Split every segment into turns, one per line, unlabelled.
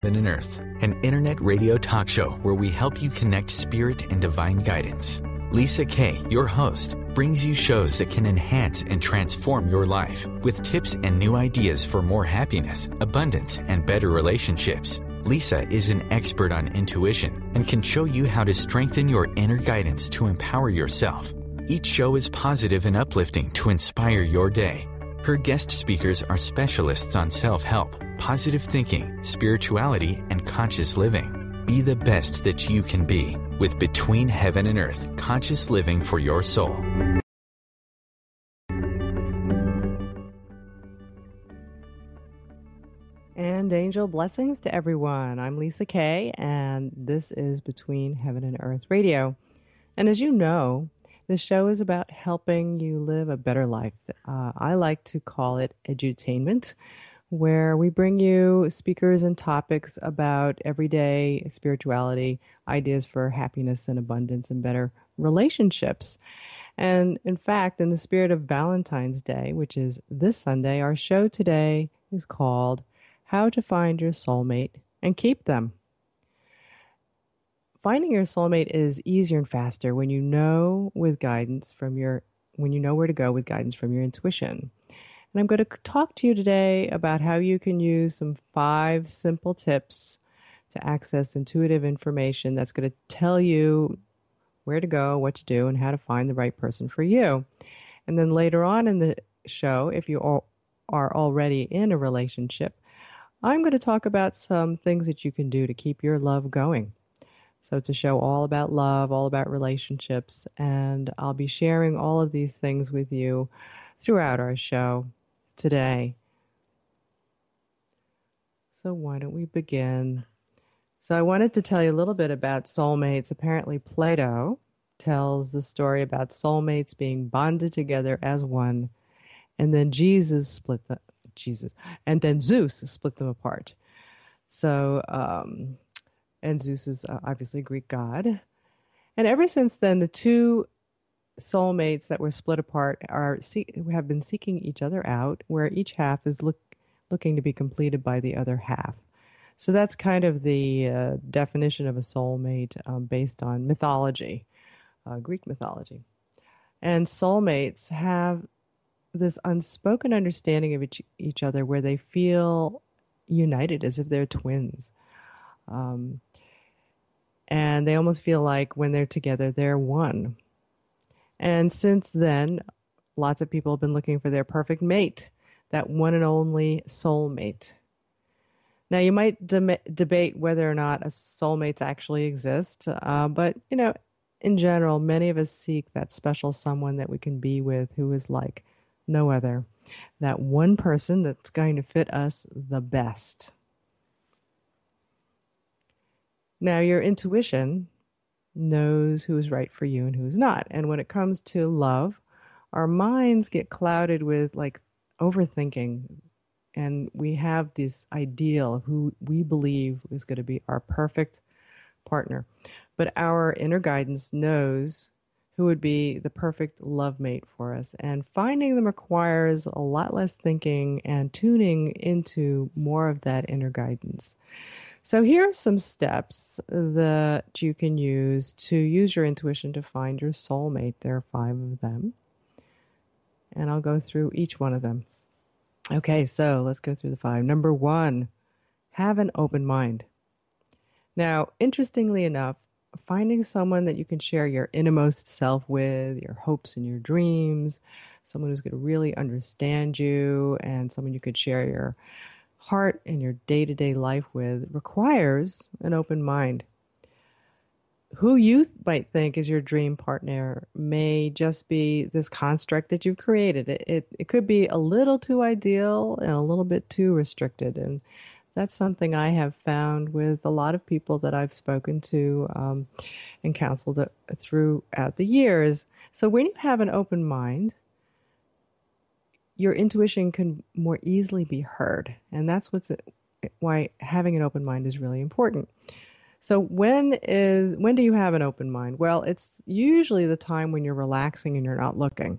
Heaven and Earth, an internet radio talk show where we help you connect spirit and divine guidance. Lisa Kay, your host, brings you shows that can enhance and transform your life with tips and new ideas for more happiness, abundance, and better relationships. Lisa is an expert on intuition and can show you how to strengthen your inner guidance to empower yourself. Each show is positive and uplifting to inspire your day. Her guest speakers are specialists on self-help, positive thinking, spirituality, and conscious living. Be the best that you can be with Between Heaven and Earth, conscious living for your soul.
And angel blessings to everyone. I'm Lisa Kay, and this is Between Heaven and Earth Radio. And as you know, this show is about helping you live a better life. I like to call it edutainment, where we bring you speakers and topics about everyday spirituality, ideas for happiness and abundance and better relationships. And in fact, in the spirit of Valentine's Day, which is this Sunday, our show today is called How to Find Your Soulmate and Keep Them. Finding your soulmate is easier and faster when you know where to go with guidance from your intuition. And I'm going to talk to you today about how you can use some 5 simple tips to access intuitive information that's going to tell you where to go, what to do, and how to find the right person for you. And then later on in the show, if you are already in a relationship, I'm going to talk about some things that you can do to keep your love going. So it's a show all about love, all about relationships, and I'll be sharing all of these things with you throughout our show today. So why don't we begin? So I wanted to tell you a little bit about soulmates. Apparently Plato tells the story about soulmates being bonded together as one, and then Zeus split them apart. So, and Zeus is obviously a Greek god. And ever since then, the 2 soulmates that were split apart have been seeking each other out, where each half is looking to be completed by the other half. So that's kind of the definition of a soulmate based on mythology, Greek mythology. And soulmates have this unspoken understanding of each other where they feel united as if they're twins. And they almost feel like when they're together, they're one. And since then, lots of people have been looking for their perfect mate, that one and only soulmate. Now, you might debate whether or not a soulmates actually exist, but, in general, many of us seek that special someone that we can be with who is like no other, that one person that's going to fit us the best. Now, your intuition knows who is right for you and who is not. And when it comes to love, our minds get clouded with overthinking. And we have this ideal of who we believe is going to be our perfect partner. But our inner guidance knows who would be the perfect love mate for us. And finding them requires a lot less thinking and tuning into more of that inner guidance. So here are some steps that you can use to use your intuition to find your soulmate. There are 5 of them, and I'll go through each one of them. Okay, so let's go through the 5. Number 1, have an open mind. Now, interestingly enough, finding someone that you can share your innermost self with, your hopes and your dreams, someone who's going to really understand you, and someone you could share your heart and your day-to-day life with requires an open mind. Who you might think is your dream partner may just be this construct that you've created. It could be a little too ideal and a little bit too restricted. And that's something I have found with a lot of people that I've spoken to and counseled throughout the years. So when you have an open mind, your intuition can more easily be heard. And that's why having an open mind is really important. So when do you have an open mind? Well, it's usually the time when you're relaxing and you're not looking.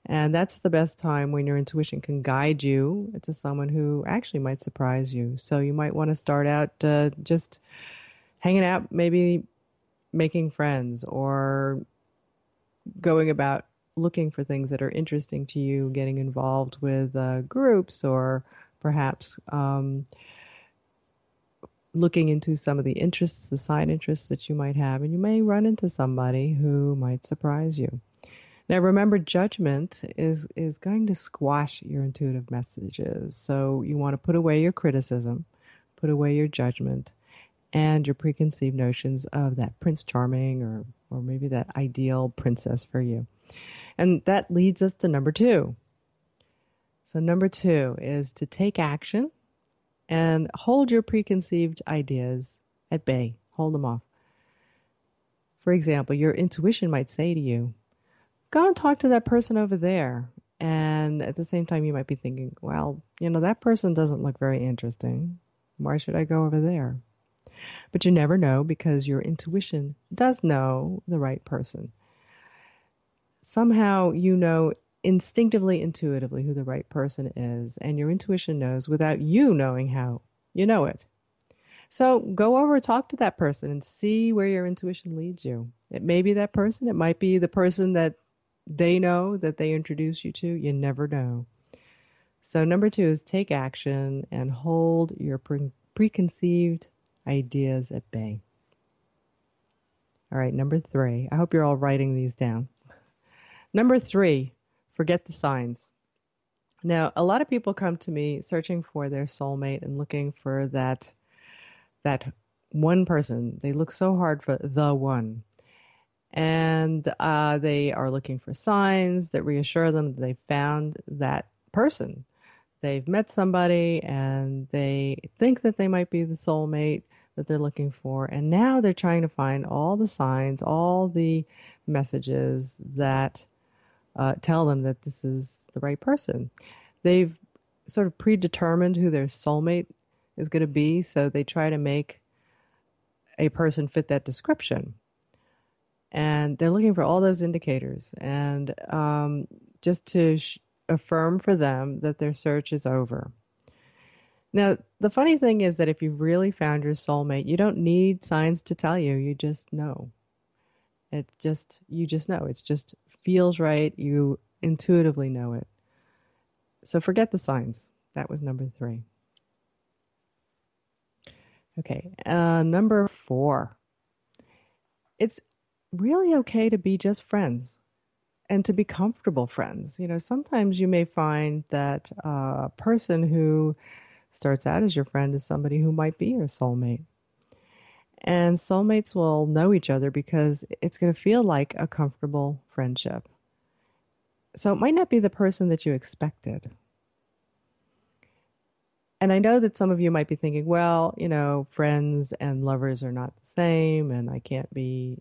And that's the best time when your intuition can guide you to someone who actually might surprise you. So you might want to start out just hanging out, maybe making friends or going about looking for things that are interesting to you, getting involved with groups or perhaps looking into some of the interests, the side interests that you might have, and you may run into somebody who might surprise you. Now, remember, judgment is going to squash your intuitive messages. So you want to put away your criticism, put away your judgment, and your preconceived notions of that Prince Charming or maybe that ideal princess for you. And that leads us to number two. So number two is to take action and hold your preconceived ideas at bay. Hold them off. For example, your intuition might say to you, go and talk to that person over there. And at the same time, you might be thinking, well, that person doesn't look very interesting. Why should I go over there? But you never know because your intuition does know the right person. Somehow you know instinctively, intuitively who the right person is, and your intuition knows without you knowing how you know it. So go over, talk to that person and see where your intuition leads you. It may be that person. It might be the person that they know that they introduce you to. You never know. So number two is take action and hold your preconceived ideas at bay. All right, number three. I hope you're all writing these down. Number three, forget the signs. Now, a lot of people come to me searching for their soulmate and looking for that one person. They look so hard for the one. And they are looking for signs that reassure them that they found that person. They've met somebody and they think that they might be the soulmate that they're looking for. And now they're trying to find all the signs, all the messages that tell them that this is the right person. They've sort of predetermined who their soulmate is going to be, so they try to make a person fit that description. And they're looking for all those indicators and just to affirm for them that their search is over. Now, the funny thing is that if you've really found your soulmate, you don't need signs to tell you. You just know. You just know. It just feels right. You intuitively know it. So forget the signs. That was number three. Okay, number four. It's really okay to be just friends and to be comfortable friends. Sometimes you may find that a person who starts out as your friend is somebody who might be your soulmate. And soulmates will know each other because it's going to feel like a comfortable friendship. So it might not be the person that you expected. And I know that some of you might be thinking, well, friends and lovers are not the same, and I can't be,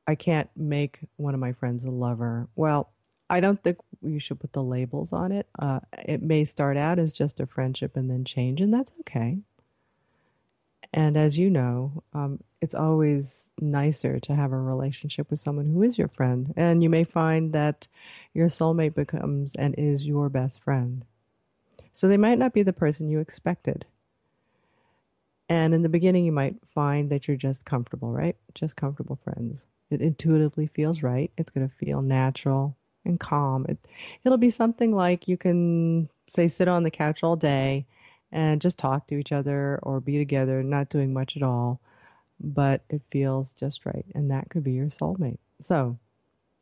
I can't make one of my friends a lover. Well, I don't think you should put the labels on it. It may start out as just a friendship and then change, and that's okay. And as you know, it's always nicer to have a relationship with someone who is your friend. And you may find that your soulmate becomes and is your best friend. So they might not be the person you expected. And in the beginning, you might find that you're just comfortable, right? Just comfortable friends. It intuitively feels right. It's going to feel natural and calm. It'll be something like you can, say, sit on the couch all day and just talk to each other or be together, not doing much at all, but it feels just right. And that could be your soulmate. So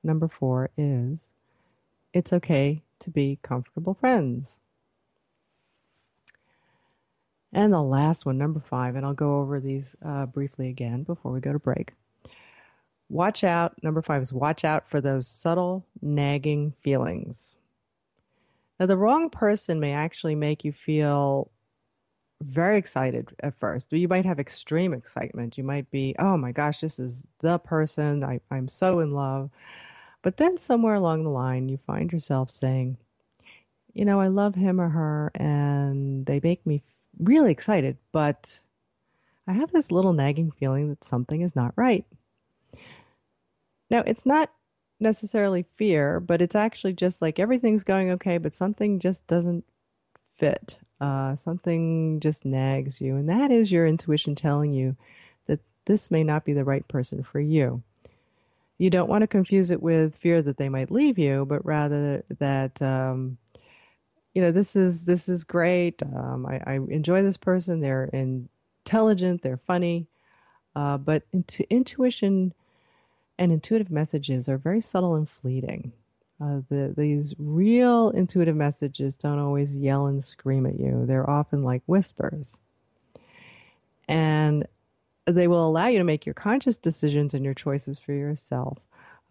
number four is it's okay to be comfortable friends. And the last one, number five, and I'll go over these briefly again before we go to break. Watch out. Number five is watch out for those subtle nagging feelings. Now, the wrong person may actually make you feel very excited at first. You might have extreme excitement. You might be, oh my gosh, this is the person. I'm so in love. But then somewhere along the line, you find yourself saying, I love him or her, and they make me really excited, but I have this little nagging feeling that something is not right. Now, it's not necessarily fear, but it's actually just like everything's going okay, but something just doesn't fit. Something just nags you, and that is your intuition telling you that this may not be the right person for you. You don't want to confuse it with fear that they might leave you, but rather that this is great. I enjoy this person. They're intelligent. They're funny. But intuition and intuitive messages are very subtle and fleeting. These real intuitive messages don't always yell and scream at you. They're often like whispers. And they will allow you to make your conscious decisions and your choices for yourself.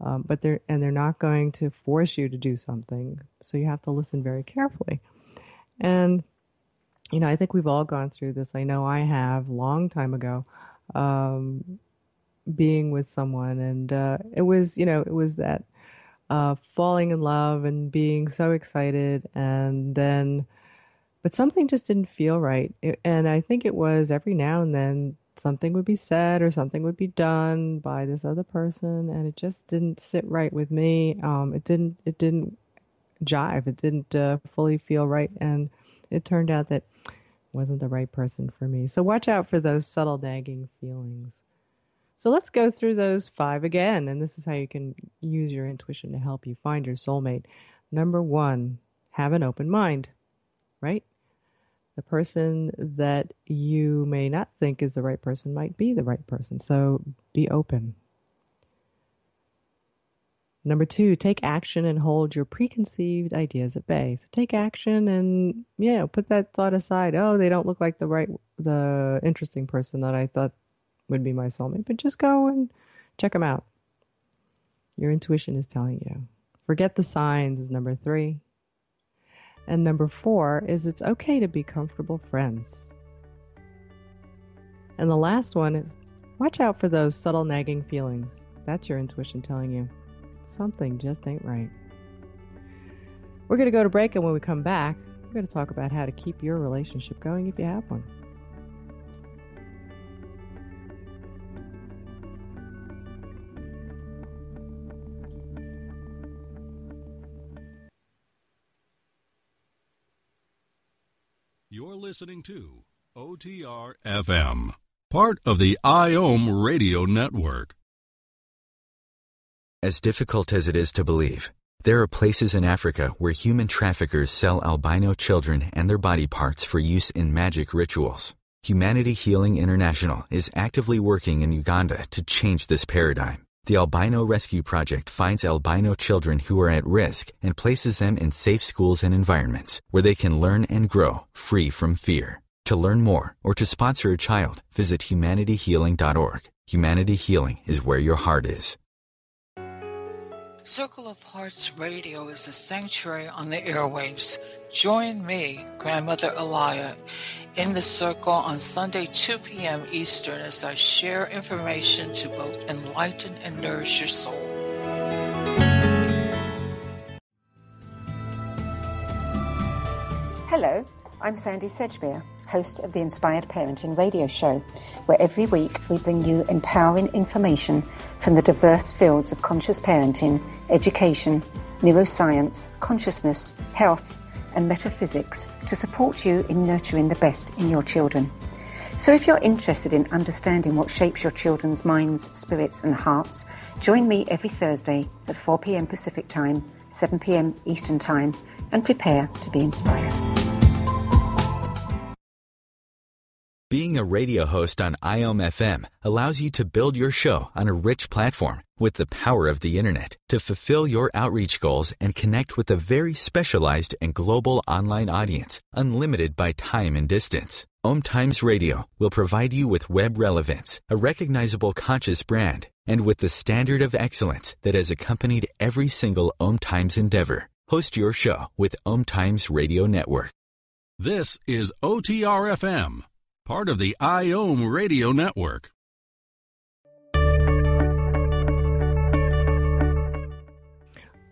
But they're not going to force you to do something. So you have to listen very carefully. And, I think we've all gone through this. I know I have a long time ago, being with someone. And it was that falling in love and being so excited. And then, but something just didn't feel right. And I think it was every now and then something would be said or something would be done by this other person, and it just didn't sit right with me. It didn't jive. It didn't fully feel right, and it turned out that it wasn't the right person for me. So watch out for those subtle nagging feelings. So let's go through those 5 again, and this is how you can use your intuition to help you find your soulmate. Number 1, have an open mind, right? The person that you may not think is the right person might be the right person. So be open. Number 2, take action and hold your preconceived ideas at bay. So take action and, put that thought aside. Oh, they don't look like the interesting person that I thought would be my soulmate. But just go and check them out. Your intuition is telling you. Forget the signs is number 3. And number 4 is it's okay to be comfortable friends. And the last one is watch out for those subtle nagging feelings. That's your intuition telling you something just ain't right. We're going to go to break, and when we come back, we're going to talk about how to keep your relationship going if you have one.
You're listening to OTR FM, part of the IOM radio network.
As difficult as it is to believe, there are places in Africa where human traffickers sell albino children and their body parts for use in magic rituals. Humanity Healing International is actively working in Uganda to change this paradigm. The Albino Rescue Project finds albino children who are at risk and places them in safe schools and environments where they can learn and grow free from fear. To learn more or to sponsor a child, visit humanityhealing.org. Humanity Healing is where your heart is.
Circle of Hearts Radio is a sanctuary on the airwaves. Join me, Grandmother Elia, in the circle on Sunday, 2 p.m. Eastern as I share information to both enlighten and nourish your soul.
Hello, I'm Sandy Sedgbeer, host of the Inspired Parenting Radio Show, where every week we bring you empowering information from the diverse fields of conscious parenting, education, neuroscience, consciousness, health, and metaphysics to support you in nurturing the best in your children. So if you're interested in understanding what shapes your children's minds, spirits, and hearts, join me every Thursday at 4 p.m. Pacific Time, 7 p.m. Eastern Time, and prepare to be inspired.
Being a radio host on IOM FM allows you to build your show on a rich platform with the power of the internet to fulfill your outreach goals and connect with a very specialized and global online audience, unlimited by time and distance. OMTimes Radio will provide you with web relevance, a recognizable conscious brand, and with the standard of excellence that has accompanied every single OMTimes endeavor. Host your show with OMTimes Radio Network.
This is OTR FM, part of the IOM radio network.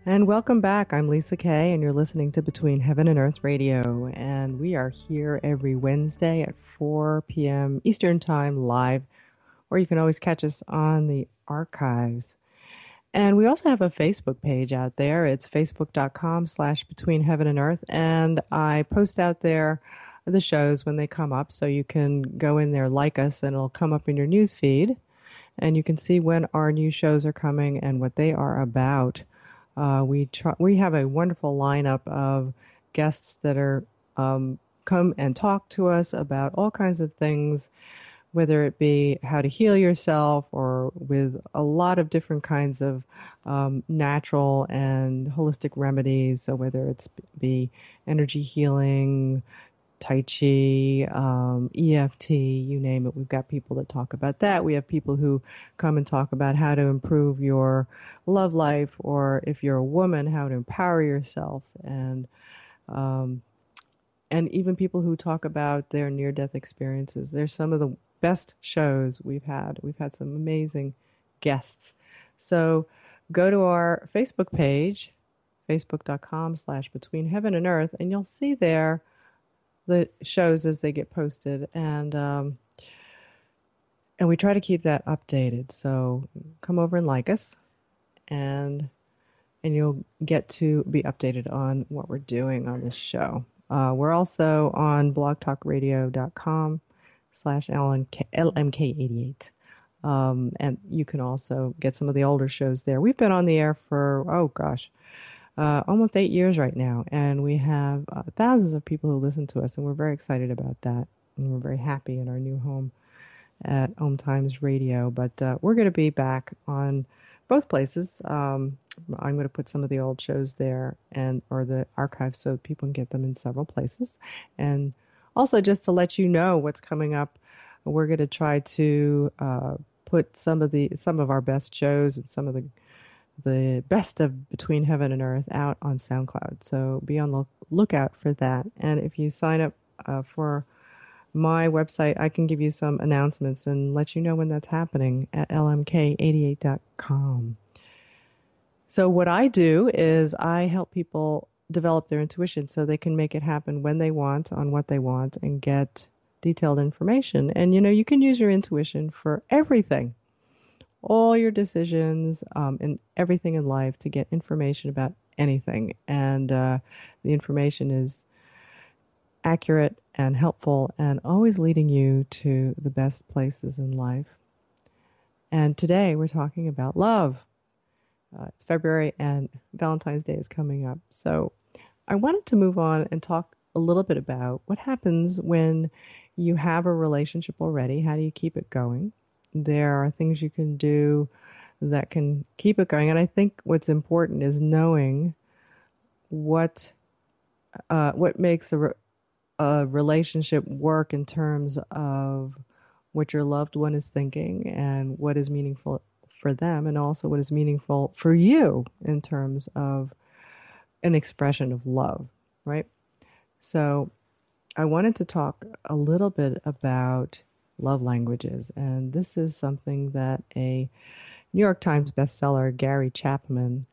And welcome back. I'm Lisa Kay, and you're listening to Between Heaven and Earth Radio. And we are here every Wednesday at 4 p.m. Eastern Time live, or you can always catch us on the archives. And we also have a Facebook page out there. It's facebook.com/between heaven and earth. And I post out there the shows when they come up. So you can go in there, like us, and it'll come up in your news feed. And you can see when our new shows are coming and what they are about. We have a wonderful lineup of guests that are come and talk to us about all kinds of things, whether it be how to heal yourself or with a lot of different kinds of natural and holistic remedies. So whether it's be energy healing, Tai Chi, EFT, you name it. We've got people that talk about that. We have people who come and talk about how to improve your love life, or if you're a woman, how to empower yourself, and even people who talk about their near-death experiences. They're some of the best shows we've had. We've had some amazing guests. So go to our Facebook page, facebook.com/between heaven and earth, and you'll see there the shows as they get posted. And we try to keep that updated. So come over and like us, and you'll get to be updated on what we're doing on this show. We're also on blogtalkradio.com/LMK88. And you can also get some of the older shows there. We've been on the air for, almost 8 years right now. And we have thousands of people who listen to us. And we're very excited about that. And we're very happy in our new home at OMTimes Radio. But we're going to be back on both places. I'm going to put some of the old shows there or the archives so people can get them in several places. And also just to let you know what's coming up, we're going to try to put some of our best shows and some of the best of Between Heaven and Earth out on SoundCloud. So be on the lookout for that. And if you sign up for my website, I can give you some announcements and let you know when that's happening at lmk88.com. So what I do is I help people develop their intuition so they can make it happen when they want, on what they want, and get detailed information. And, you can use your intuition for everything, all your decisions, and everything in life to get information about anything. And the information is accurate and helpful and always leading you to the best places in life. And today we're talking about love. It's February and Valentine's Day is coming up. So I wanted to move on and talk a little bit about what happens when you have a relationship already. How do you keep it going? There are things you can do that can keep it going. And I think what's important is knowing what makes a relationship work in terms of what your loved one is thinking and what is meaningful for them, and also what is meaningful for you in terms of an expression of love, right? So I wanted to talk a little bit about love languages, and this is something that a New York Times bestseller, Gary Chapman,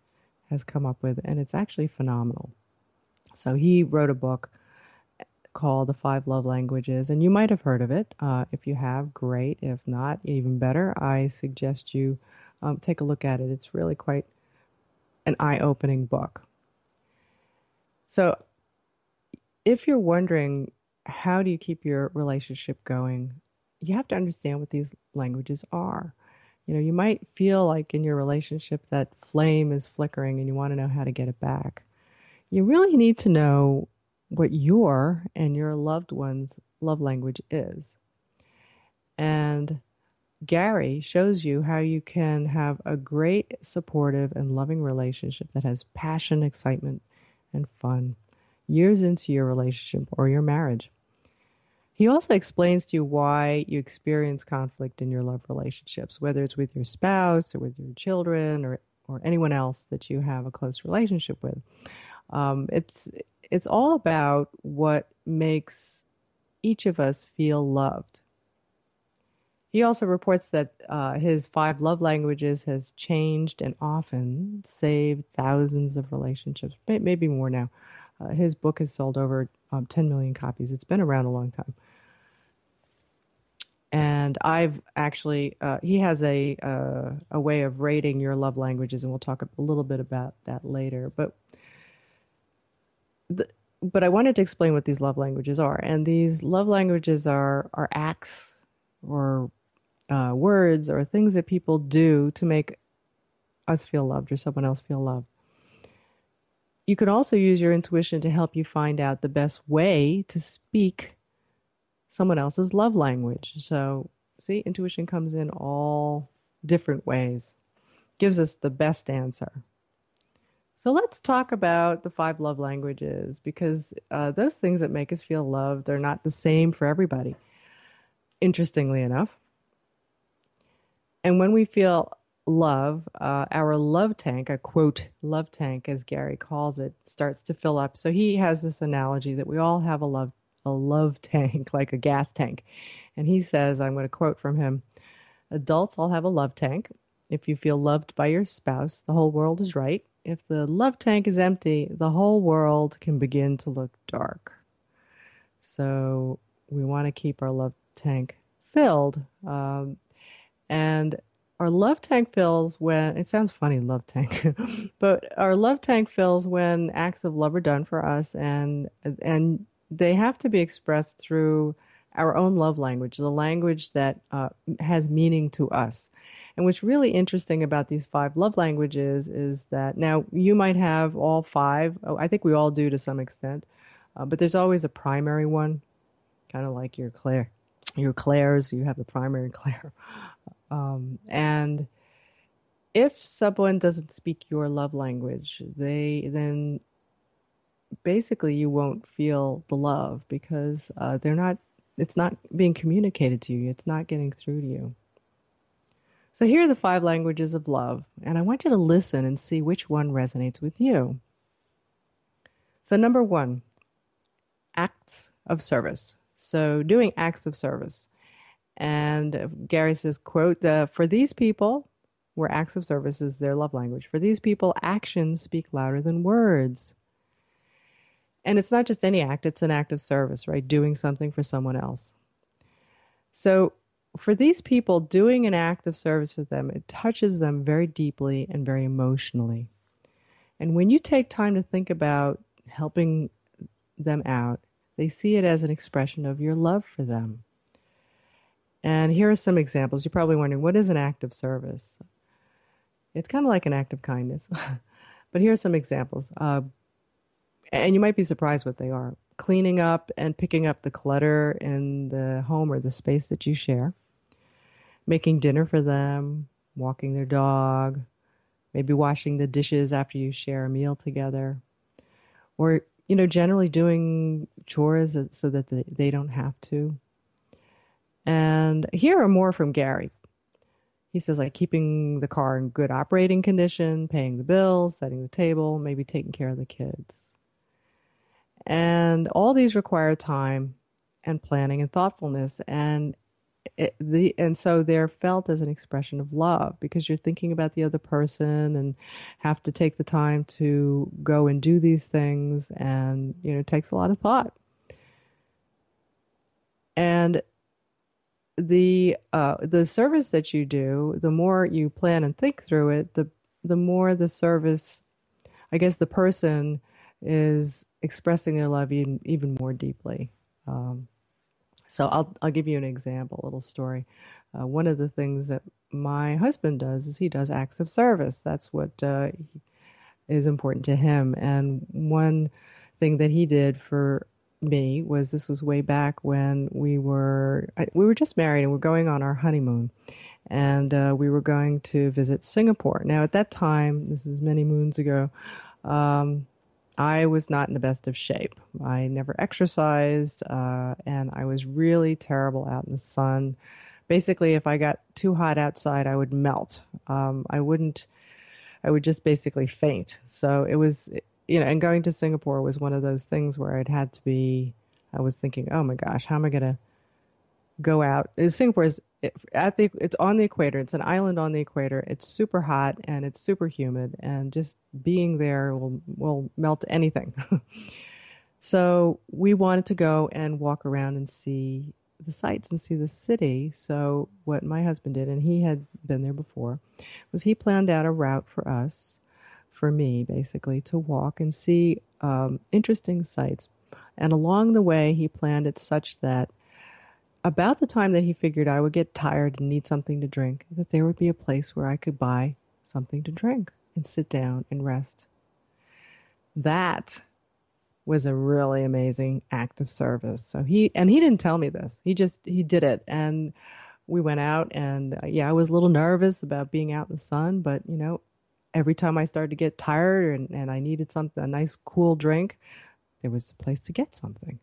has come up with, and it's actually phenomenal. So he wrote a book called The 5 Love Languages, and you might have heard of it. If you have, great. If not, even better. I suggest you take a look at it. It's really quite an eye-opening book. So if you're wondering, how do you keep your relationship going, you have to understand what these languages are. You might feel like in your relationship that flame is flickering and you want to know how to get it back. You really need to know what your and your loved one's love language is. And Gary shows you how you can have a great, supportive, and loving relationship that has passion, excitement, and fun years into your relationship or your marriage. He also explains to you why you experience conflict in your love relationships, whether it's with your spouse or with your children or anyone else that you have a close relationship with. It's all about what makes each of us feel loved. He also reports that his 5 love languages has changed and often saved thousands of relationships, maybe more now. His book has sold over 10 million copies. It's been around a long time. And And I've actually, he has a way of rating your love languages, and we'll talk a little bit about that later. But I wanted to explain what these love languages are. And these love languages are acts or words or things that people do to make us feel loved or someone else feel loved. You can also use your intuition to help you find out the best way to speak someone else's love language. So, see, intuition comes in all different ways, gives us the best answer. So let's talk about the 5 love languages, because those things that make us feel loved are not the same for everybody, interestingly enough. And when we feel love, our love tank, a quote, love tank, as Gary calls it, starts to fill up. So he has this analogy that we all have a love tank, like a gas tank. And he says, I'm going to quote from him, adults all have a love tank. If you feel loved by your spouse, the whole world is right. If the love tank is empty, the whole world can begin to look dark. So we want to keep our love tank filled. And our love tank fills when, it sounds funny, love tank, but our love tank fills when acts of love are done for us, and they have to be expressed through our own love language, the language that has meaning to us. And what's really interesting about these 5 love languages is that now you might have all 5. Oh, I think we all do to some extent, but there's always a primary one, kind of like your Claire's. You have the primary Claire. And if someone doesn't speak your love language, then basically you won't feel the love, because it's not being communicated to you. It's not getting through to you. So here are the 5 languages of love, and I want you to listen and see which one resonates with you. So number 1, acts of service. So doing acts of service. And Gary says, quote, for these people, where acts of service is their love language, for these people, actions speak louder than words. And it's not just any act, it's an act of service, right? Doing something for someone else. So for these people, doing an act of service for them, it touches them very deeply and very emotionally. And when you take time to think about helping them out, they see it as an expression of your love for them. And here are some examples. You're probably wondering, what is an act of service? It's kind of like an act of kindness. But here are some examples. And you might be surprised what they are. Cleaning up and picking up the clutter in the home or the space that you share. Making dinner for them. Walking their dog. Maybe washing the dishes after you share a meal together. Or, generally doing chores so that they don't have to. And here are more from Gary. He says, like keeping the car in good operating condition, paying the bills, setting the table, maybe taking care of the kids. And all these require time and planning and thoughtfulness. And so they're felt as an expression of love, because you're thinking about the other person and have to take the time to go and do these things. And, it takes a lot of thought. And the service that you do, the more you plan and think through it, the more the service, I guess, the person is expressing their love even more deeply. So I'll give you an example, a little story. One of the things that my husband does is he does acts of service. That's what is important to him. And one thing that he did for me was, this was way back when we were just married and we're going on our honeymoon, and we were going to visit Singapore. Now at that time, this is many moons ago, I was not in the best of shape. I never exercised, and I was really terrible out in the sun. Basically, if I got too hot outside, I would melt. I would just basically faint. So it was, and going to Singapore was one of those things where I was thinking, oh my gosh, how am I going to go out? Singapore is it's on the equator. It's an island on the equator. It's super hot and it's super humid, and just being there will melt anything. So we wanted to go and walk around and see the sights and see the city. So what my husband did, and he had been there before, was he planned out a route for us, for me basically, to walk and see interesting sights. And along the way, he planned it such that about the time that he figured I would get tired and need something to drink, that there would be a place where I could buy something to drink and sit down and rest. That was a really amazing act of service. So he didn't tell me this. He did it. And we went out, and I was a little nervous about being out in the sun, but every time I started to get tired and I needed something, a nice cool drink, there was a place to get something.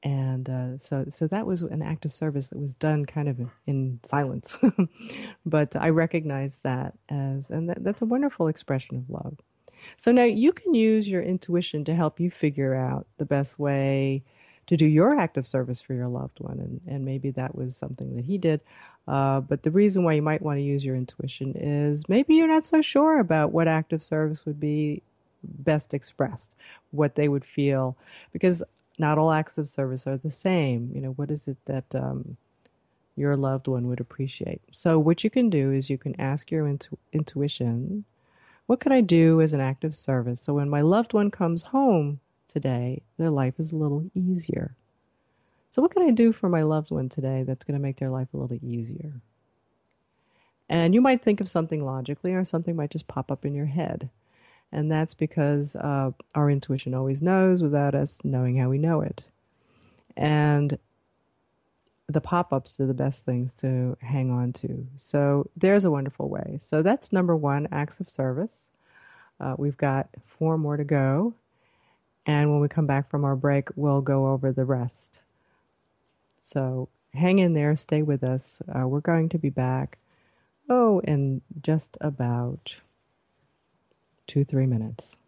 And so that was an act of service that was done kind of in silence. But I recognize that that's a wonderful expression of love. So now you can use your intuition to help you figure out the best way to do your act of service for your loved one. And maybe that was something that he did. But the reason why you might want to use your intuition is maybe you're not so sure about what act of service would be best expressed, what they would feel, because not all acts of service are the same. What is it that your loved one would appreciate? So what you can do is you can ask your intuition, what could I do as an act of service so when my loved one comes home today, their life is a little easier? So what can I do for my loved one today that's going to make their life a little easier? And you might think of something logically, or something might just pop up in your head. And that's because our intuition always knows without us knowing how we know it. And the pop-ups are the best things to hang on to. So there's a wonderful way. So that's number 1, acts of service. We've got 4 more to go. And when we come back from our break, we'll go over the rest. So hang in there, stay with us. We're going to be back, in just about 2-3 minutes.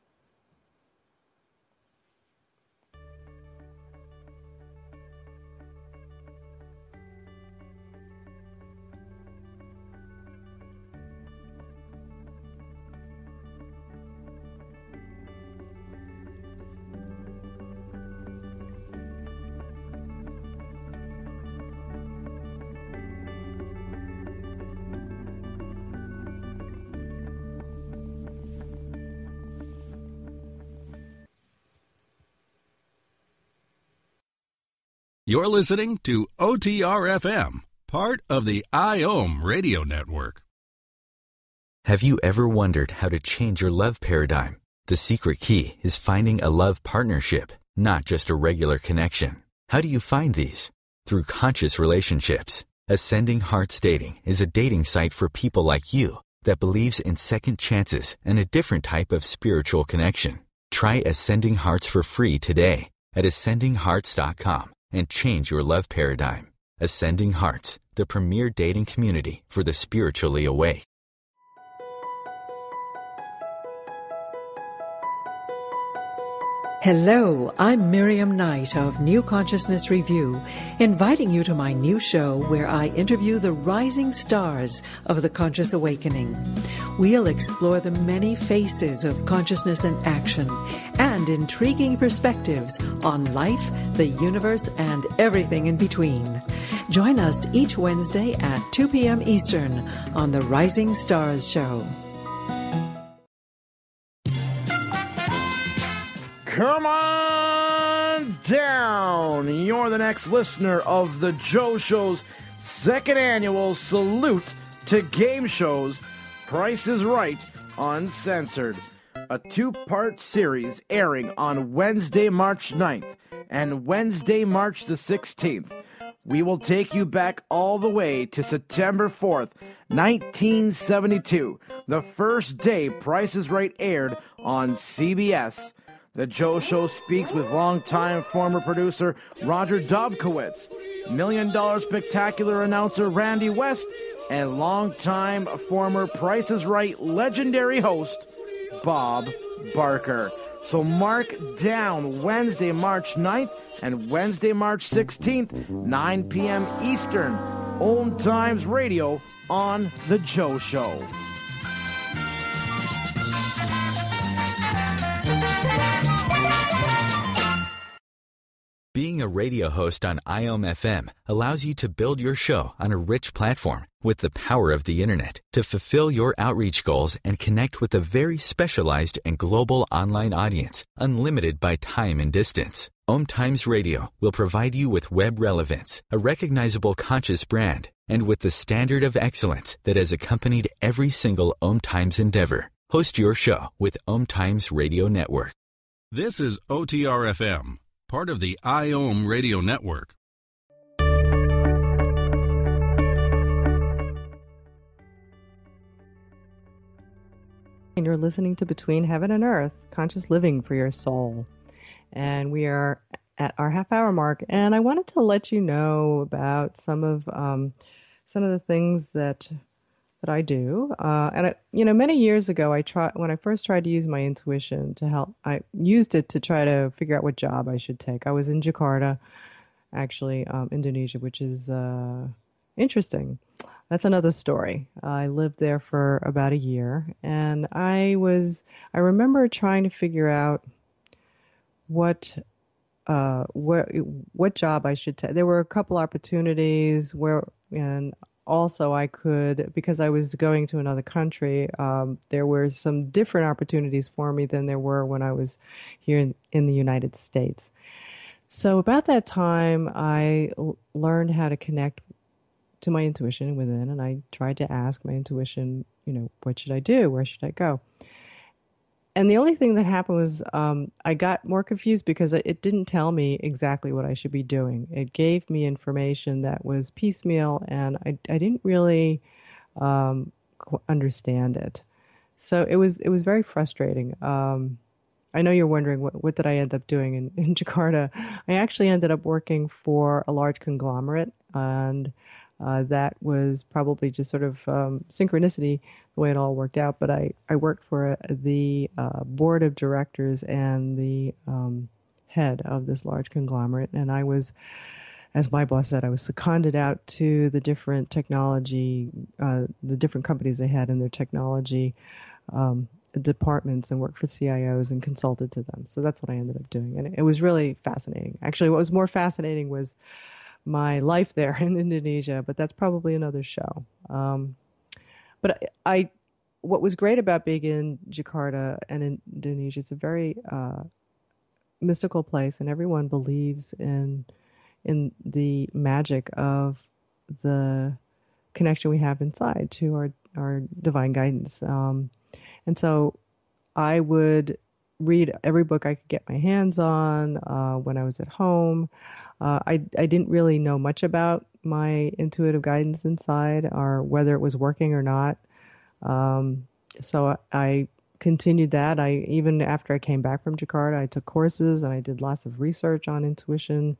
You're listening to OTR-FM, part of the IOM radio network.
Have you ever wondered how to change your love paradigm? The secret key is finding a love partnership, not just a regular connection. How do you find these? Through conscious relationships. Ascending Hearts Dating is a dating site for people like you that believes in second chances and a different type of spiritual connection. Try Ascending Hearts for free today at ascendinghearts.com. and change your love paradigm. Ascending Hearts, the premier dating community for the spiritually awake.
Hello, I'm Miriam Knight of New Consciousness Review, inviting you to my new show where I interview the rising stars of the conscious awakening. We'll explore the many faces of consciousness and action and intriguing perspectives on life, the universe, and everything in between. Join us each Wednesday at 2 p.m. Eastern on the Rising Stars Show.
Come on down. You're the next listener of the Joe Show's second annual Salute to Game Shows, Price is Right, Uncensored. A 2-part series airing on Wednesday, March 9th and Wednesday, March the 16th. We will take you back all the way to September 4th, 1972, the first day Price is Right aired on CBS. The Joe Show speaks with longtime former producer Roger Dobkowitz, $1 Million Spectacular announcer Randy West, and longtime former Price is Right legendary host Bob Barker. So mark down Wednesday, March 9th and Wednesday, March 16th, 9 p.m. Eastern, OMTimes Radio on The Joe Show.
Being a radio host on IOM FM allows you to build your show on a rich platform with the power of the Internet to fulfill your outreach goals and connect with a very specialized and global online audience, unlimited by time and distance. OMTimes Radio will provide you with web relevance, a recognizable conscious brand, and with the standard of excellence that has accompanied every single OMTimes endeavor. Host your show with OMTimes Radio Network.
This is OTR-FM, part of the IOM Radio Network.
And you're listening to Between Heaven and Earth, Conscious Living for Your Soul. And we are at our half-hour mark, and I wanted to let you know about some of the things that I do. Many years ago, when I first tried to use my intuition to help. I used it to try to figure out what job I should take. I was in Jakarta, actually, Indonesia, which is interesting. That's another story. I lived there for about a year, and I remember trying to figure out what job I should take. There were a couple opportunities and also I could, because I was going to another country, there were some different opportunities for me than there were when I was here in the United States. So about that time, I learned how to connect to my intuition within, and I tried to ask my intuition, what should I do? Where should I go? And the only thing that happened was I got more confused because it didn't tell me exactly what I should be doing. It gave me information that was piecemeal, and I didn't really understand it. So it was very frustrating. I know you're wondering what did I end up doing in Jakarta. I actually ended up working for a large conglomerate, and that was probably just sort of synchronicity, the way it all worked out. But I worked for the board of directors and the head of this large conglomerate. And I was, as my boss said, I was seconded out to the different technology, the different companies they had in their technology departments, and worked for CIOs and consulted to them. So that's what I ended up doing. And it was really fascinating. Actually, what was more fascinating was my life there in Indonesia, but that's probably another show. But what was great about being in Jakarta and in Indonesia, it's a very mystical place, and everyone believes in the magic of the connection we have inside to our divine guidance. And so I would read every book I could get my hands on when I was at home. I didn't really know much about my intuitive guidance inside, or whether it was working or not. So I continued that. Even after I came back from Jakarta, I took courses and I did lots of research on intuition.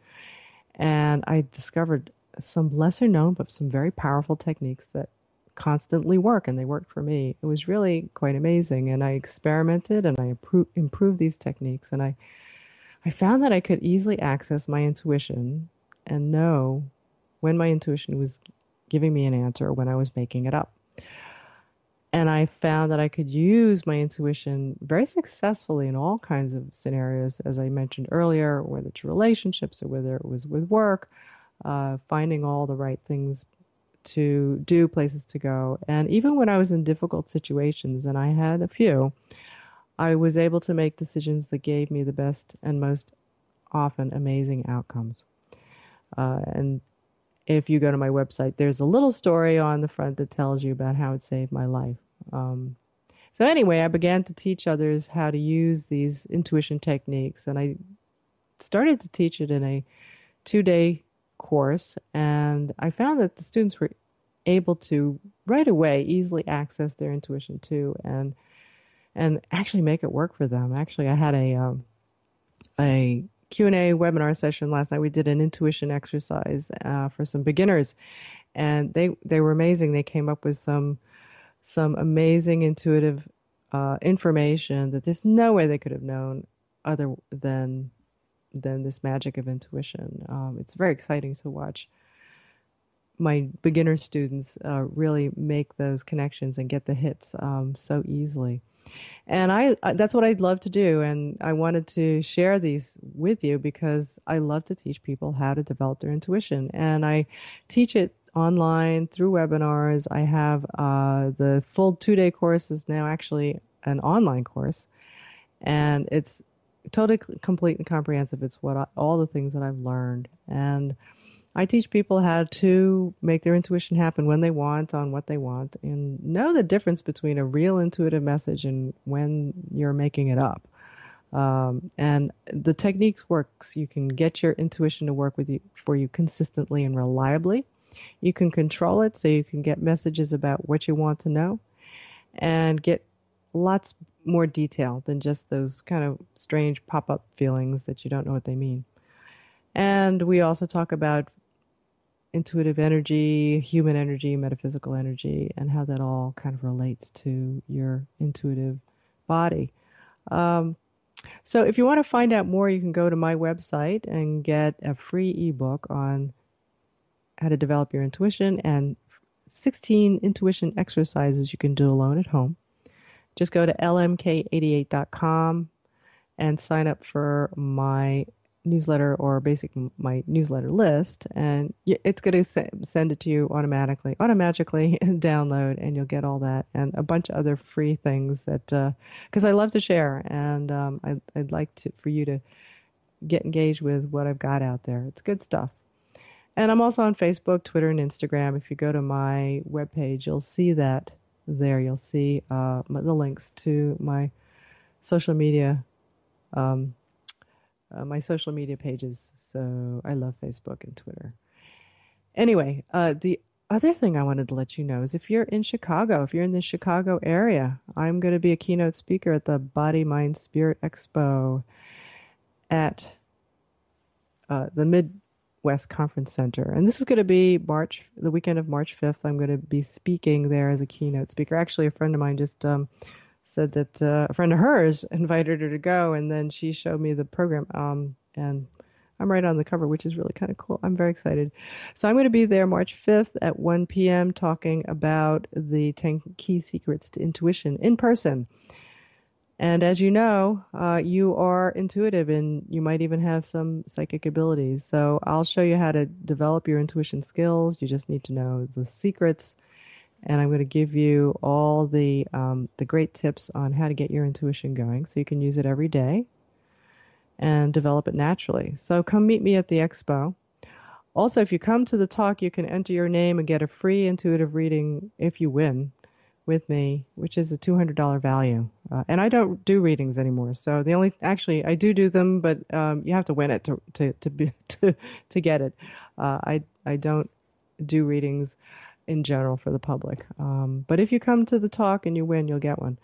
And I discovered some lesser known, but some very powerful techniques that constantly work, and they worked for me. It was really quite amazing. And I experimented and I improved these techniques. And I found that I could easily access my intuition and know when my intuition was giving me an answer or when I was making it up. And I found that I could use my intuition very successfully in all kinds of scenarios, as I mentioned earlier, whether it's relationships or whether it was with work, finding all the right things to do, places to go. And even when I was in difficult situations, and I had a few, I was able to make decisions that gave me the best and most often amazing outcomes. And if you go to my website, there's a little story on the front that tells you about how it saved my life. So anyway, I began to teach others how to use these intuition techniques, and I started to teach it in a 2-day course, and I found that the students were able to right away easily access their intuition too, and actually make it work for them. Actually, I had a Q&A webinar session last night. We did an intuition exercise for some beginners, and they were amazing. They came up with some amazing intuitive information that there's no way they could have known other than this magic of intuition. It's very exciting to watch my beginner students really make those connections and get the hits so easily. And that's what I'd love to do. And I wanted to share these with you because I love to teach people how to develop their intuition. And I teach it online through webinars. I have the full 2-day course is now actually an online course. And it's totally complete and comprehensive. It's all the things that I've learned. And I teach people how to make their intuition happen when they want, on what they want, and know the difference between a real intuitive message and when you're making it up. And the techniques works. You can get your intuition to work for you consistently and reliably. You can control it so you can get messages about what you want to know and get lots more detail than just those kind of strange pop-up feelings that you don't know what they mean. And we also talk about intuitive energy, human energy, metaphysical energy, and how that all kind of relates to your intuitive body. So if you want to find out more, you can go to my website and get a free ebook on how to develop your intuition and 16 intuition exercises you can do alone at home. Just go to lmk88.com and sign up for my newsletter or my newsletter list, and it's going to send it to you automatically and download, and you'll get all that and a bunch of other free things that because I love to share, and I'd like for you to get engaged with what I've got out there. It's good stuff. And I'm also on Facebook, Twitter, and Instagram. If you go to my webpage, you'll see that there. You'll see the links to my social media my social media pages. So I love Facebook and Twitter. Anyway, the other thing I wanted to let you know is if you're in Chicago, if you're in the Chicago area, I'm going to be a keynote speaker at the Body, Mind, Spirit Expo at the Midwest Conference Center. And this is going to be the weekend of March 5th. I'm going to be speaking there as a keynote speaker. Actually, a friend of mine just said that a friend of hers invited her to go, and then she showed me the program, and I'm right on the cover, which is really kind of cool. I'm very excited. So I'm going to be there March 5th at 1 p.m. talking about the 10 key secrets to intuition in person. And as you know, you are intuitive, and you might even have some psychic abilities. So I'll show you how to develop your intuition skills. You just need to know the secrets. And I'm going to give you all the great tips on how to get your intuition going so you can use it every day and develop it naturally. So come meet me at the expo. Also, if you come to the talk, you can enter your name and get a free intuitive reading if you win with me, which is a $200 value. And I don't do readings anymore. So I do them, but you have to win it to get it. I don't do readings in general for the public. But if you come to the talk and you win, you'll get one.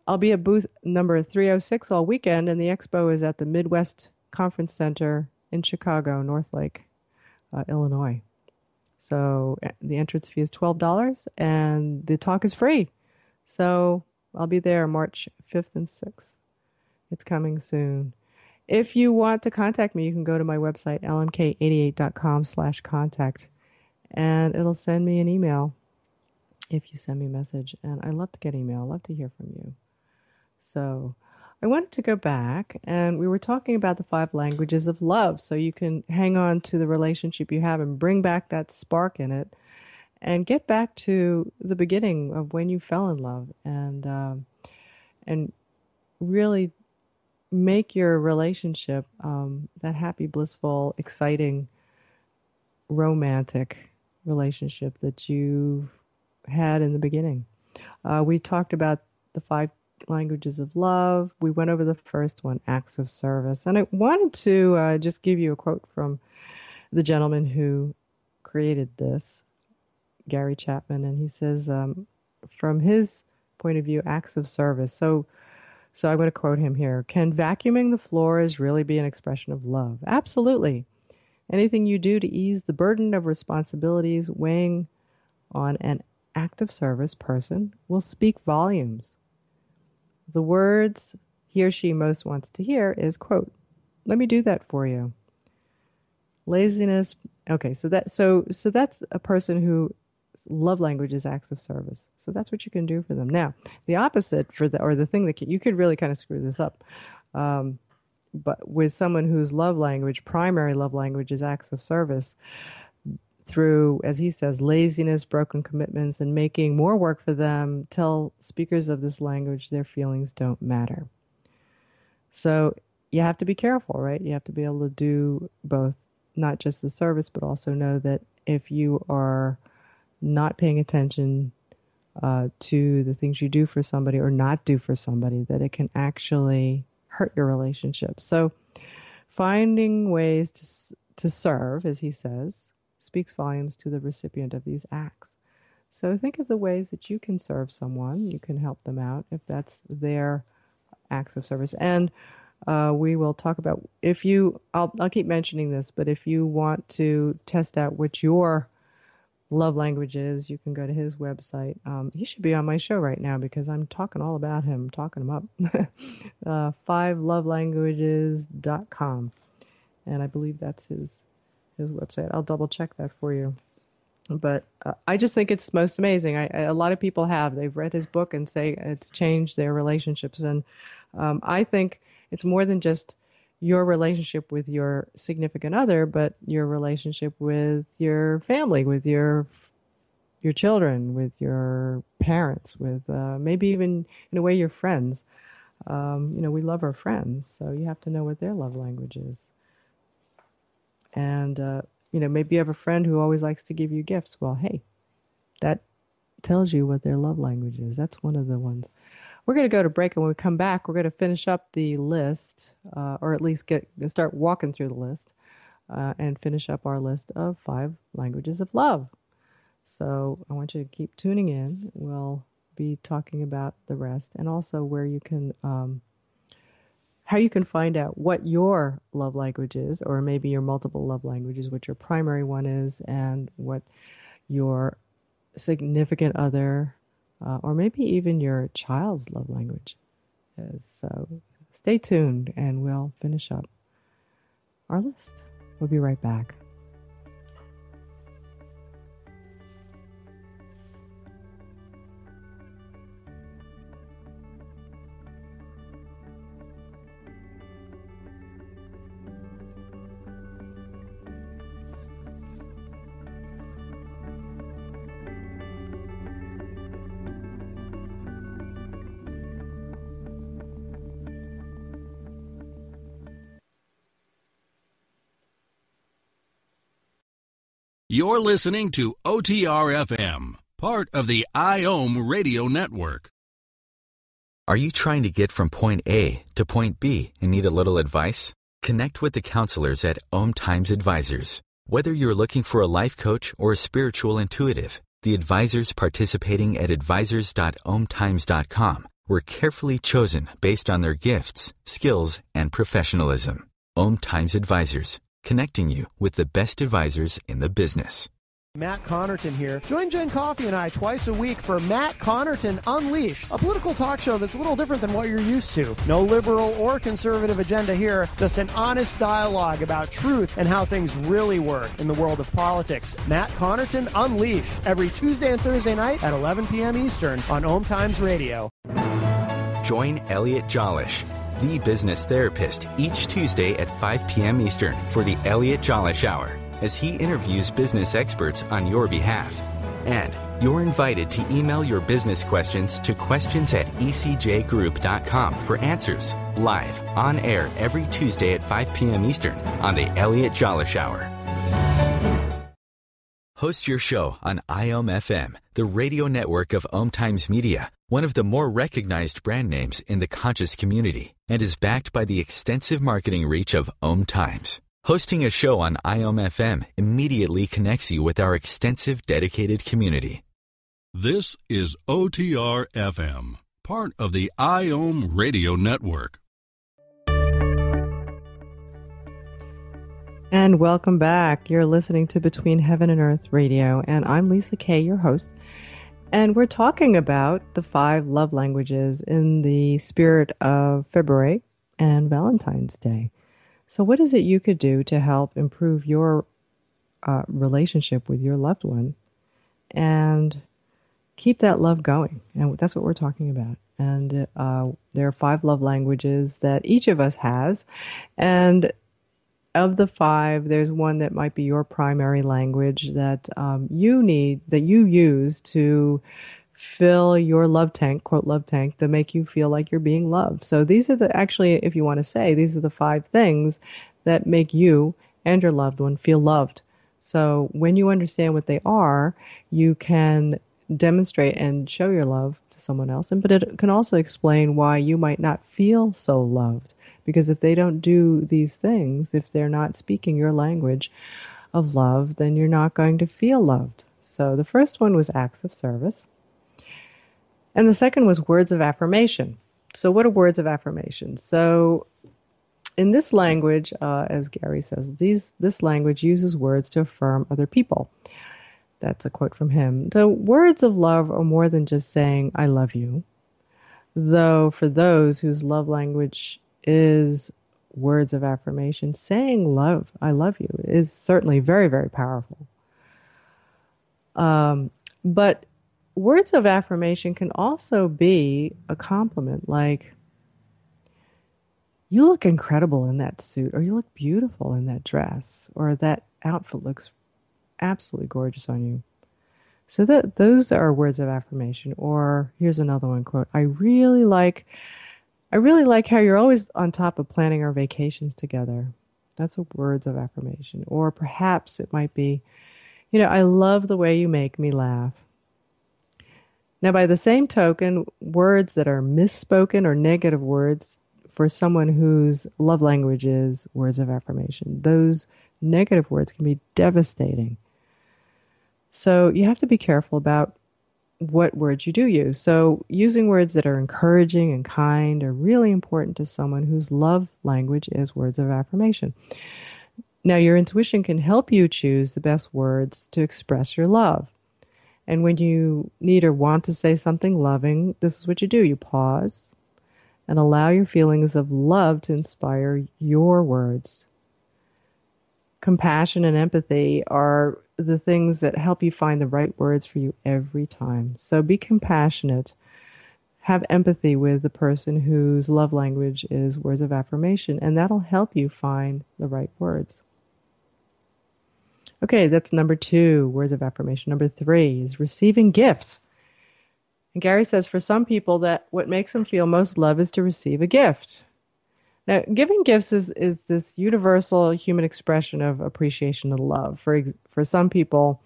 I'll be at booth number 306 all weekend, and the expo is at the Midwest Conference Center in Chicago, North Lake, Illinois. So the entrance fee is $12, and the talk is free. So I'll be there March 5th and 6th. It's coming soon. If you want to contact me, you can go to my website, lmk88.com/contact. And it'll send me an email if you send me a message. And I love to get email. I love to hear from you. So I wanted to go back, and we were talking about the 5 languages of love. So you can hang on to the relationship you have and bring back that spark in it and get back to the beginning of when you fell in love, and really make your relationship that happy, blissful, exciting, romantic relationship that you had in the beginning. We talked about the 5 languages of love. We went over the first one, acts of service. And I wanted to just give you a quote from the gentleman who created this, Gary Chapman. And he says, from his point of view, acts of service. So I'm going to quote him here. Can vacuuming the floors really be an expression of love? Absolutely. Anything you do to ease the burden of responsibilities weighing on an act of service person will speak volumes. The words he or she most wants to hear is, quote, "Let me do that for you." Laziness. Okay, so that's a person who love language is acts of service. So that's what you can do for them. Now, the opposite or the thing that you could really kind of screw this up. But with someone whose primary love language is acts of service, through, as he says, laziness, broken commitments, and making more work for them, tell speakers of this language their feelings don't matter. So you have to be careful, right? You have to be able to do both, not just the service, but also know that if you are not paying attention to the things you do for somebody or not do for somebody, that it can actually hurt your relationship. So finding ways to serve, as he says, speaks volumes to the recipient of these acts. So think of the ways that you can serve someone. You can help them out if that's their acts of service. And we will talk about, I'll keep mentioning this, but if you want to test out what your love language is, you can go to his website. He should be on my show right now because I'm talking all about him, talking him up. 5lovelanguages.com. And I believe that's his website. I'll double check that for you. But I just think it's most amazing. A lot of people they've read his book and say it's changed their relationships. And I think it's more than just your relationship with your significant other, but your relationship with your family, with your children, with your parents, with maybe even in a way your friends. We love our friends, so you have to know what their love language is. And, maybe you have a friend who always likes to give you gifts. Well, hey, that tells you what their love language is. That's one of the ones. We're going to go to break, and when we come back, we're going to finish up the list, or at least start walking through the list, and finish up our list of 5 languages of love. So I want you to keep tuning in. We'll be talking about the rest, and also where you can how you can find out what your love language is, or maybe your multiple love languages, what your primary one is, and what your significant other, or maybe even your child's love language is. So stay tuned, and we'll finish up our list. We'll be right back.
You're listening to OTR-FM, part of the IOM radio network.
Are you trying to get from point A to point B and need a little advice? Connect with the counselors at OMTimes Advisors. Whether you're looking for a life coach or a spiritual intuitive, the advisors participating at advisors.omtimes.com were carefully chosen based on their gifts, skills, and professionalism. OMTimes Advisors, connecting you with the best advisors in the business.
Matt Connerton here. Join Jen Coffey and I twice a week for Matt Connerton Unleashed, a political talk show that's a little different than what you're used to. No liberal or conservative agenda here, just an honest dialogue about truth and how things really work in the world of politics. Matt Connerton Unleashed, every Tuesday and Thursday night at 11 p.m. Eastern on OMTimes Radio.
Join Elliot Jolish, the business therapist, each Tuesday at 5 p.m. Eastern for the Elliot Jolish Hour, as he interviews business experts on your behalf. And you're invited to email your business questions to questions@ecjgroup.com for answers, live, on air every Tuesday at 5 p.m. Eastern on the Elliot Jolish Hour. Host your show on IOM FM, the radio network of OMTimes Media, one of the more recognized brand names in the conscious community, and is backed by the extensive marketing reach of OMTimes. Hosting a show on IOM FM immediately connects you with our extensive dedicated community.
This is OTR-FM, part of the IOM radio network.
And welcome back. You're listening to Between Heaven and Earth Radio, and I'm Lisa Kay, your host. And we're talking about the 5 love languages in the spirit of February and Valentine's Day. So what is it you could do to help improve your relationship with your loved one and keep that love going. And that's what we're talking about. And there are 5 love languages that each of us has. And of the 5, there's one that might be your primary language that you use to fill your love tank, quote, love tank, to make you feel like you're being loved. So these are actually, if you want to say, these are the 5 things that make you and your loved one feel loved. So when you understand what they are, you can demonstrate and show your love to someone else. But it can also explain why you might not feel so loved. Because if they don't do these things, if they're not speaking your language of love, then you're not going to feel loved. So the first one was acts of service. And the second was words of affirmation. So what are words of affirmation? So in this language, as Gary says, this language uses words to affirm other people. That's a quote from him. The words of love are more than just saying, I love you. Though for those whose love language is words of affirmation, saying I love you is certainly very, very powerful. But words of affirmation can also be a compliment, like, you look incredible in that suit, or you look beautiful in that dress, or that outfit looks absolutely gorgeous on you. So those are words of affirmation. Or here's another one, quote, I really like how you're always on top of planning our vacations together. That's a words of affirmation. Or perhaps it might be, I love the way you make me laugh. Now, by the same token, words that are misspoken or negative words for someone whose love language is words of affirmation, those negative words can be devastating. So you have to be careful about what words you do use. So using words that are encouraging and kind are really important to someone whose love language is words of affirmation. Now, your intuition can help you choose the best words to express your love. And when you need or want to say something loving, this is what you do. You pause and allow your feelings of love to inspire your words. Compassion and empathy are the things that help you find the right words for you every time. So be compassionate. Have empathy with the person whose love language is words of affirmation, and that'll help you find the right words. Okay, that's number 2, words of affirmation. Number 3 is receiving gifts. And Gary says for some people that what makes them feel most love is to receive a gift. Now, giving gifts is this universal human expression of appreciation and love. For some people,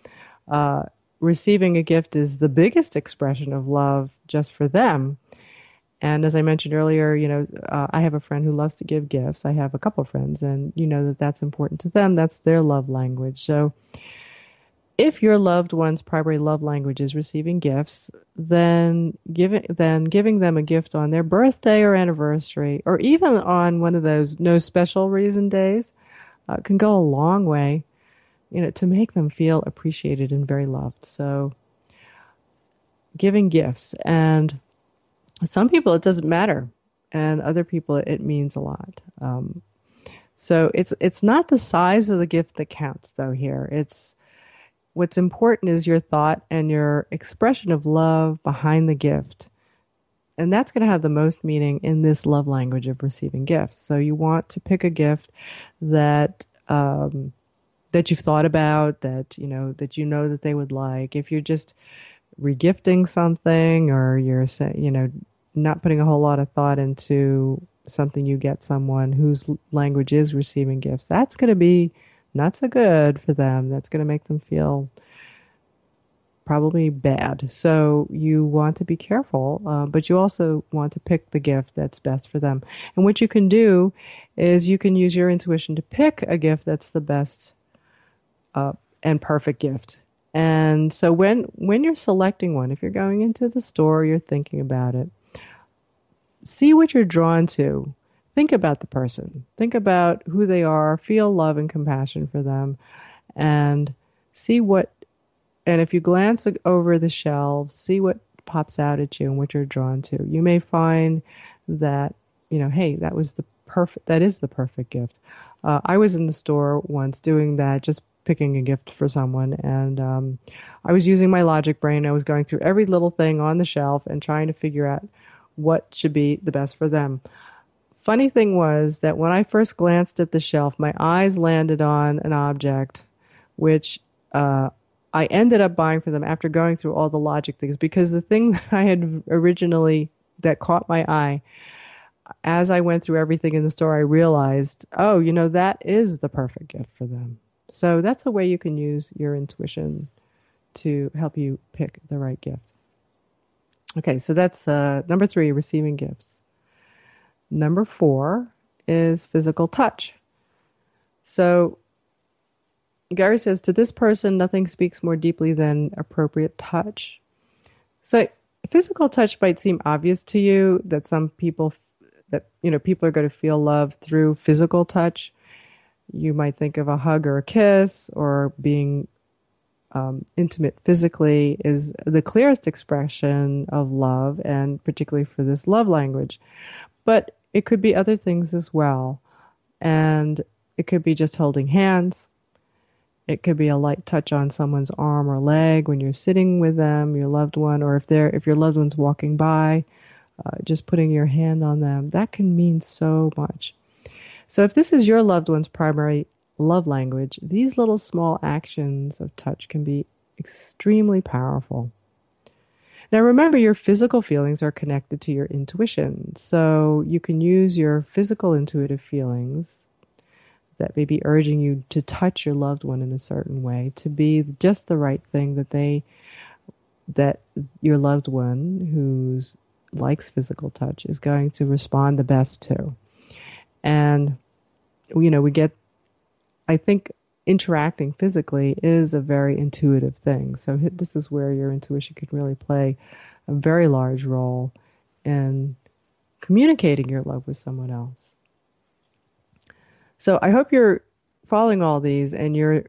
receiving a gift is the biggest expression of love just for them. And as I mentioned earlier, I have a friend who loves to give gifts. I have a couple of friends, and that's important to them. That's their love language. So if your loved one's primary love language is receiving gifts, then giving them a gift on their birthday or anniversary, or even on one of those no special reason days, can go a long way, to make them feel appreciated and very loved. So giving gifts, and some people it doesn't matter, and other people it means a lot. So it's not the size of the gift that counts, though. Here, what's important is your thought and your expression of love behind the gift. And that's going to have the most meaning in this love language of receiving gifts. So you want to pick a gift that you've thought about, that that they would like. If you're just regifting something, or you're not putting a whole lot of thought into something you get someone whose language is receiving gifts, that's going to be not so good for them. That's going to make them feel probably bad. So you want to be careful, but you also want to pick the gift that's best for them. And what you can do is you can use your intuition to pick a gift that's the best and perfect gift. And so when you're selecting one, if you're going into the store, you're thinking about it, see what you're drawn to. Think about the person. Think about who they are. Feel love and compassion for them. And if you glance over the shelves, see what pops out at you and what you're drawn to. You may find that, hey, that is the perfect gift. I was in the store once doing that, just picking a gift for someone, and I was using my logic brain. I was going through every little thing on the shelf and trying to figure out what should be the best for them. Funny thing was that when I first glanced at the shelf, my eyes landed on an object which I ended up buying for them after going through all the logic things, because the thing that I had originally that caught my eye, as I went through everything in the store, I realized, oh, that is the perfect gift for them. So that's a way you can use your intuition to help you pick the right gift. Okay, so that's number 3, receiving gifts. Number 4 is physical touch. So Gary says, to this person, nothing speaks more deeply than appropriate touch. So physical touch might seem obvious to you, that some people, people are going to feel love through physical touch. You might think of a hug or a kiss, or being intimate physically is the clearest expression of love, and particularly for this love language. But it could be other things as well. And it could be just holding hands. It could be a light touch on someone's arm or leg when you're sitting with them, your loved one, or if your loved one's walking by, just putting your hand on them. That can mean so much. So if this is your loved one's primary love language, these little small actions of touch can be extremely powerful. Now remember, your physical feelings are connected to your intuition. So you can use your physical intuitive feelings that may be urging you to touch your loved one in a certain way to be just the right thing that your loved one who likes physical touch is going to respond the best to. And, I think interacting physically is a very intuitive thing. So this is where your intuition could really play a very large role in communicating your love with someone else. So I hope you're following all these and you're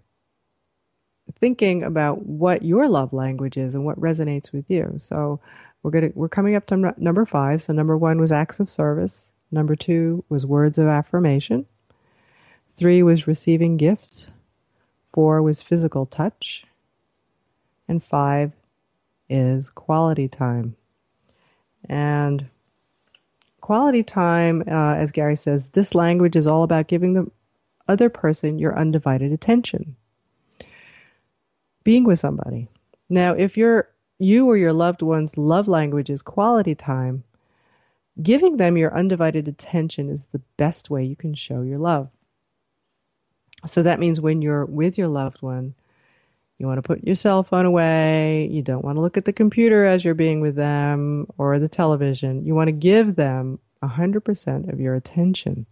thinking about what your love language is and what resonates with you. So we're coming up to number 5. So number 1 was acts of service. Number 2 was words of affirmation. 3 was receiving gifts. 4 was physical touch. And 5 is quality time. And quality time, as Gary says, this language is all about giving the other person your undivided attention. Being with somebody. Now, if you or your loved one's love language is quality time, giving them your undivided attention is the best way you can show your love. So that means when you're with your loved one, you want to put your cell phone away. You don't want to look at the computer as you're being with them or the television. You want to give them 100% of your attention.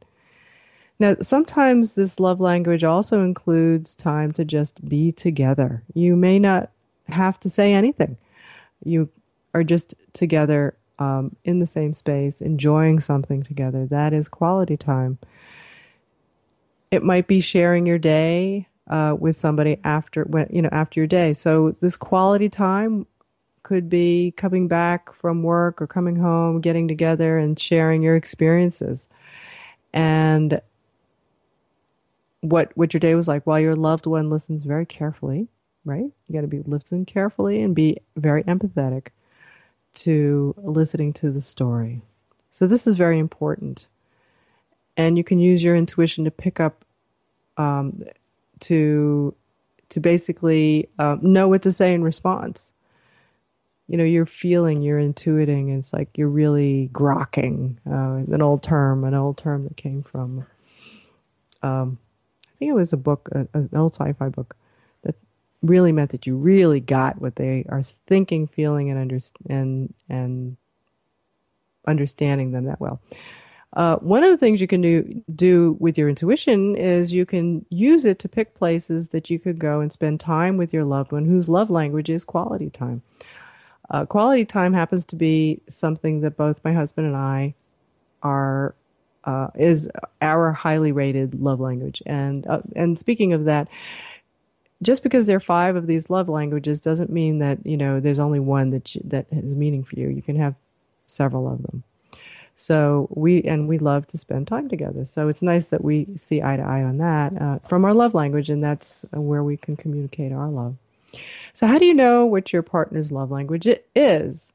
Now, sometimes this love language also includes time to just be together. You may not have to say anything. You are just together in the same space, enjoying something together. That is quality time. It might be sharing your day with somebody after your day. So this quality time could be coming back from work or coming home, getting together and sharing your experiences and what your day was like while your loved one listens very carefully, right? You got to be listening carefully and be very empathetic to listening to the story. So this is very important. And you can use your intuition to pick up, to basically know what to say in response. You're feeling, you're intuiting. It's like you're really grokking, an old term that came from, I think it was a book, an old sci-fi book, that really meant that you really got what they are thinking, feeling, and understanding them that well. One of the things you can do with your intuition is you can use it to pick places that you could go and spend time with your loved one whose love language is quality time. Quality time happens to be something that both my husband and I is our highly rated love language. And speaking of that, just because there are 5 of these love languages doesn't mean that there's only one that has meaning for you. You can have several of them. So we love to spend time together. So it's nice that we see eye to eye on that from our love language, and that's where we can communicate our love. So how do you know what your partner's love language is?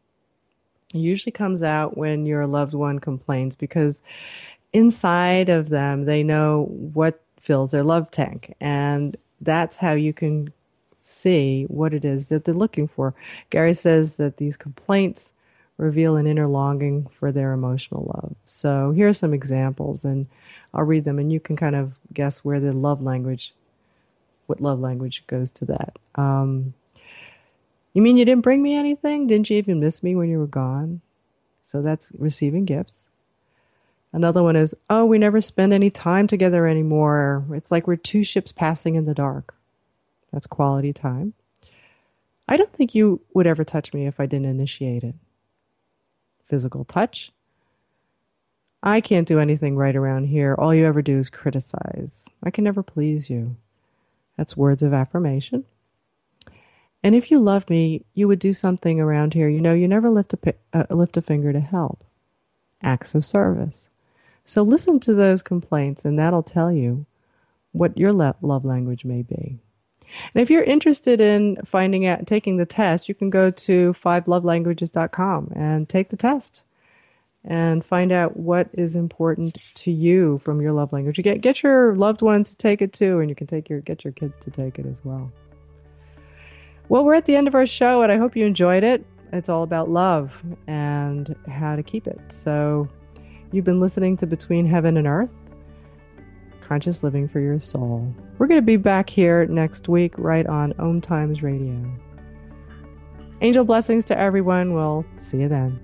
It usually comes out when your loved one complains, because inside of them, they know what fills their love tank. And that's how you can see what it is that they're looking for. Gary says that these complaints reveal an inner longing for their emotional love. So here are some examples, and I'll read them, and you can kind of guess where the love language, what love language goes to that. You mean you didn't bring me anything? Didn't you even miss me when you were gone? So that's receiving gifts. Another one is, oh, we never spend any time together anymore. It's like we're two ships passing in the dark. That's quality time. I don't think you would ever touch me if I didn't initiate it. Physical touch. I can't do anything right around here. All you ever do is criticize. I can never please you. That's words of affirmation. And if you loved me, you would do something around here. You know, you never lift a finger to help. Acts of service. So listen to those complaints, and that'll tell you what your love language may be. And if you're interested in finding out, taking the test, you can go to 5lovelanguages.com and take the test and find out what is important to you from your love language. You get your loved ones to take it too, and you can get your kids to take it as well. Well, we're at the end of our show, and I hope you enjoyed it. It's all about love and how to keep it. So you've been listening to Between Heaven and Earth, Conscious Living for Your Soul. We're going to be back here next week right on OMTimes Radio. Angel blessings to everyone. We'll see you then.